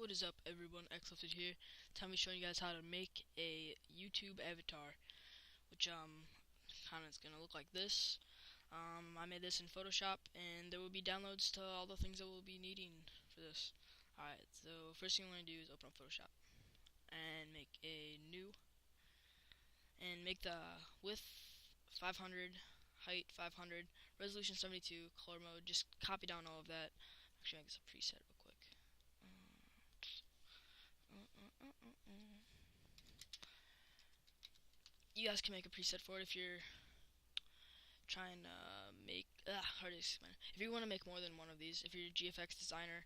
What is up, everyone? XLifted here. Time me showing you guys how to make a YouTube avatar, which kind of is gonna look like this. I made this in Photoshop, and there will be downloads to all the things that we'll be needing for this. Alright, so first thing we're gonna do is open up Photoshop and make a new, and make the width 500, height 500, resolution 72, color mode. Just copy down all of that. Actually, make this a preset real quick. You guys can make a preset for it if you're trying to make hard to explain. If you want to make more than one of these, if you're a GFX designer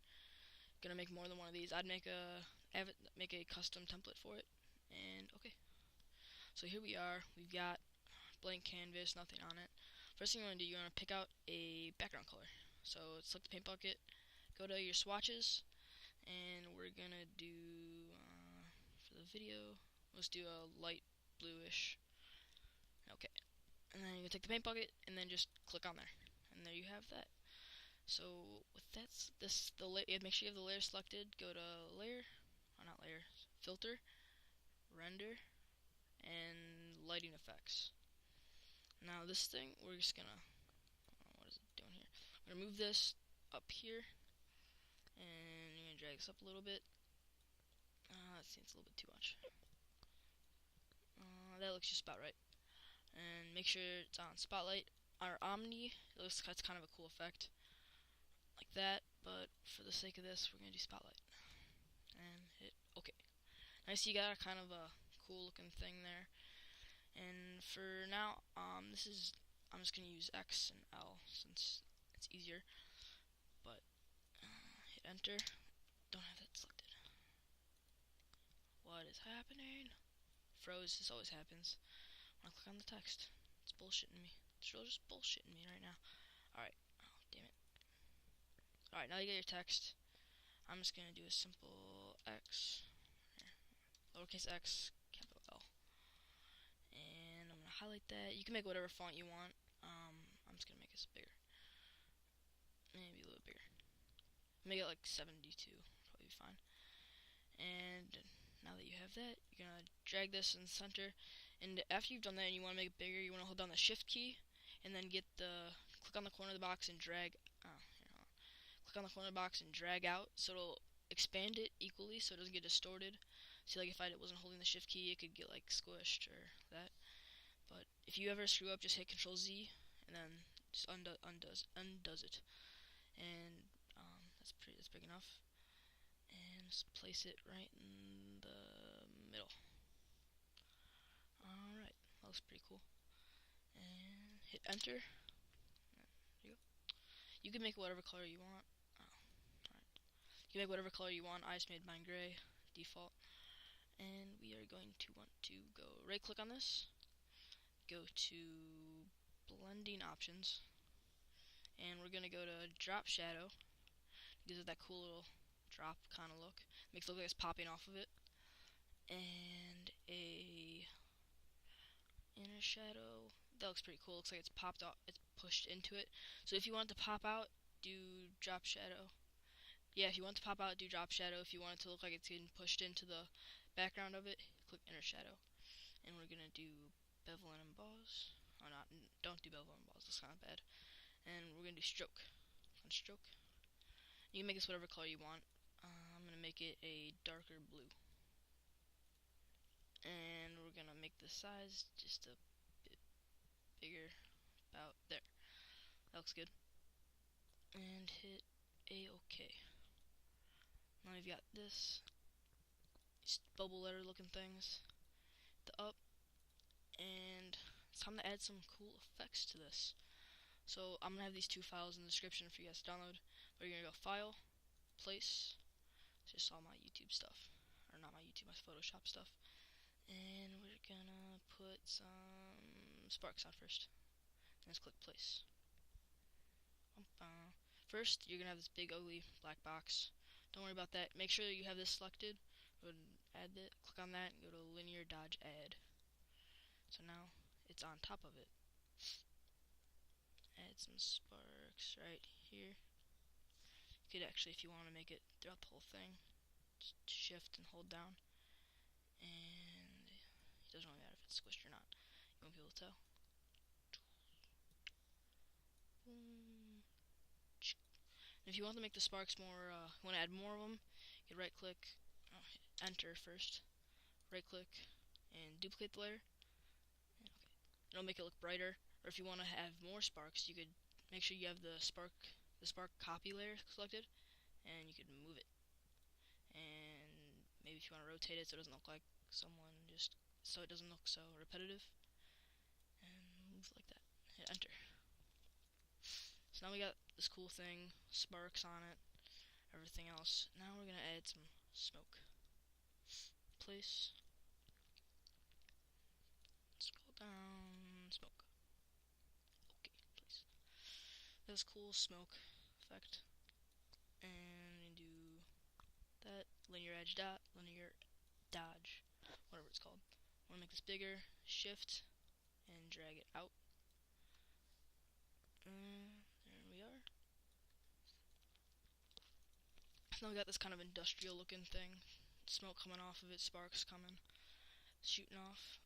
gonna make more than one of these, I'd make a custom template for it. And okay, so here we are. We've got blank canvas, nothing on it. First thing you want to do, you want to pick out a background color. So select the paint bucket, go to your swatches, and we're gonna do for the video, let's do a light bluish. Okay, and then you take the paint bucket and then just click on there, and there you have that. So with make sure you have the layer selected. Go to layer, or not layer, filter, render, and lighting effects. Now this thing, we're just gonna, what is it doing here? We're gonna move this up here, and you're gonna drag this up a little bit. Let's see, it's a little bit too much. That looks just about right. And make sure it's on Spotlight or Omni. It looks like it's kind of a cool effect, like that. But for the sake of this, we're gonna do Spotlight and hit OK. Now you got a kind of a cool looking thing there. And for now, I'm just gonna use X and L since it's easier. But hit Enter. Don't have that selected. What is happening? Froze. This always happens when I click on the text. It's bullshitting me. It's really just bullshitting me right now. Alright. Oh, damn it. Alright, now you get your text. I'm just going to do a simple X. Here. Lowercase x, capital L. And I'm going to highlight that. You can make whatever font you want. I'm just going to make this bigger. Maybe a little bigger. Make it like 72. Probably be fine. And now that you have that, you're going to drag this in the center, and after you've done that and you want to make it bigger, you want to hold down the shift key and then click on the corner of the box and drag click on the corner of the box and drag out, so it'll expand it equally so it doesn't get distorted. See, like if I wasn't holding the shift key, it could get like squished or that. But if you ever screw up, just hit Control Z and then just undoes it. And that's big enough. And just place it right in the middle. Alright, that looks pretty cool. And hit Enter. There you go. You can make whatever color you want. Alright. You can make whatever color you want. I just made mine gray, default. And we are going to want to go right click on this, go to blending options, and we're going to go to drop shadow. It gives it that cool little drop kind of look. Makes it look like it's popping off of it. And a inner shadow. That looks pretty cool. Looks like it's popped off. It's pushed into it. So if you want it to pop out, do drop shadow. Yeah, if you want it to pop out, do drop shadow. If you want it to look like it's getting pushed into the background of it, click inner shadow. And we're gonna do bevel and emboss. Or not. Don't do bevel and emboss. That's kind of bad. And we're gonna do stroke. On stroke. You can make this whatever color you want. I'm gonna make it a darker blue. And we're gonna make the size just a bit bigger, about there. That looks good. And hit OK. Now you've got these bubble letter looking things, the up, and it's time to add some cool effects to this. So I'm gonna have these two files in the description for you guys to download. But you're gonna go File, Place. It's just all my YouTube stuff, or not my YouTube, my Photoshop stuff. And we're gonna put some sparks on first. Let's click Place. First, you're gonna have this big ugly black box. Don't worry about that. Make sure that you have this selected. Go and add it. Click on that and go to Linear Dodge Add. So now it's on top of it. Add some sparks right here. You could actually, if you want to make it throughout the whole thing, shift and hold down, and it doesn't really matter if it's squished or not. You won't be able to tell. And if you want to make the sparks more, you want to add more of them, you can right click, hit enter first, right click, and duplicate the layer. Okay. It'll make it look brighter. Or if you want to have more sparks, you could make sure you have the spark copy layer selected, and you could move it. And maybe if you want to rotate it so it doesn't look like someone so it doesn't look so repetitive, and move like that. Hit enter. So now we got this cool thing, sparks on it, everything else. Now we're gonna add some smoke. Place. Scroll down. Smoke. Okay, place. This cool smoke effect, and do that linear edge dot, linear dodge, whatever it's called. I want to make this bigger. Shift and drag it out. There we are. So now we got this kind of industrial looking thing. Smoke coming off of it, sparks coming, shooting off.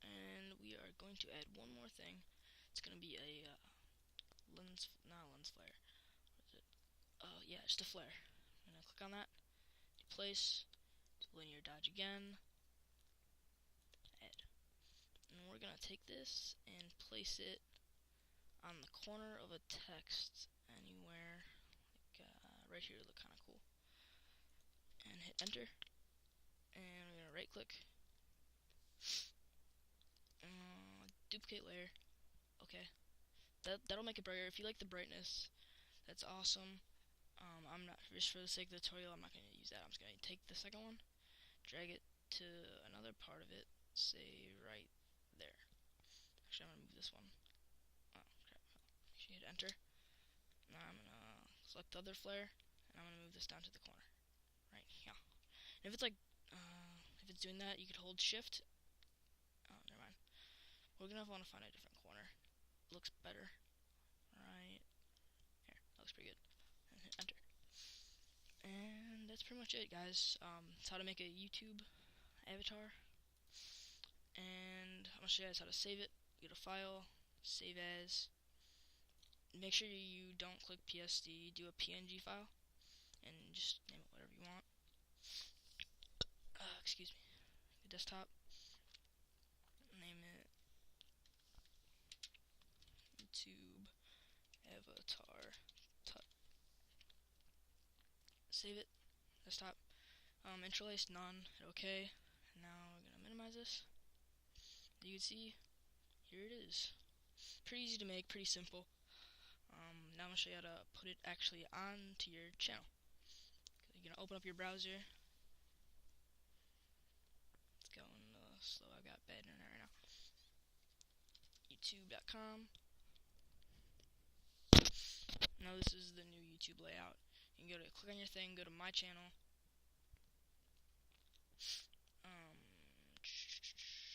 And we are going to add one more thing. It's going to be a not a lens flare. What is it? Yeah, just a flare. I'm going to click on that. Place. Linear dodge again. Add. And we're going to take this and place it on the corner of a text anywhere. Like right here would look kind of cool. And hit enter. And we're going to right click. Duplicate layer. Okay. That'll make it brighter. If you like the brightness, that's awesome. I'm not, just for the sake of the tutorial, I'm not going to use that. I'm just going to take the second one, drag it to another part of it, say right there. Actually, I'm going to move this one. Oh, crap. Actually, hit enter. Now I'm going to select the other flare, and I'm going to move this down to the corner. Right here. And if it's like, if it's doing that, you could hold shift. Oh, never mind. We're going to want to find a different corner. It looks better. Right here. That looks pretty good. And hit enter. And that's pretty much it, guys. It's how to make a YouTube avatar. And I'm going to show you guys how to save it. Go to File, Save As. Make sure you don't click PSD. Do a PNG file. And just name it whatever you want. Excuse me. The desktop. Name it YouTube Avatar Tut. Save it. Desktop. Interlace none. Hit OK. Now we're gonna minimize this. You can see here it is. Pretty easy to make. Pretty simple. Now I'm gonna show you how to put it actually onto your channel. You're gonna open up your browser. It's going slow. I've got bad internet right now. YouTube.com. Now this is the new YouTube layout. You can click on your thing, go to my channel.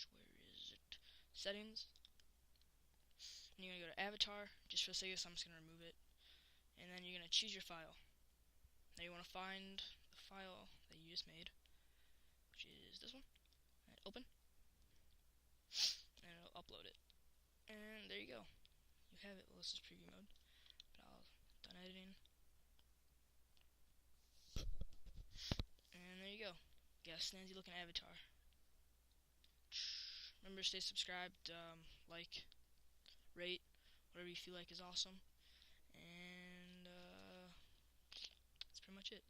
Where is it? Settings. And you're gonna go to avatar. Just for the sake of this, I'm just gonna remove it. And then you're gonna choose your file. Now you wanna find the file that you just made, which is this one. And open. And it'll upload it. And there you go. You have it. Well, this is preview mode. But I'll done editing. And there you go. Got a snazzy looking avatar. Remember to stay subscribed, like, rate, whatever you feel like is awesome. And that's pretty much it.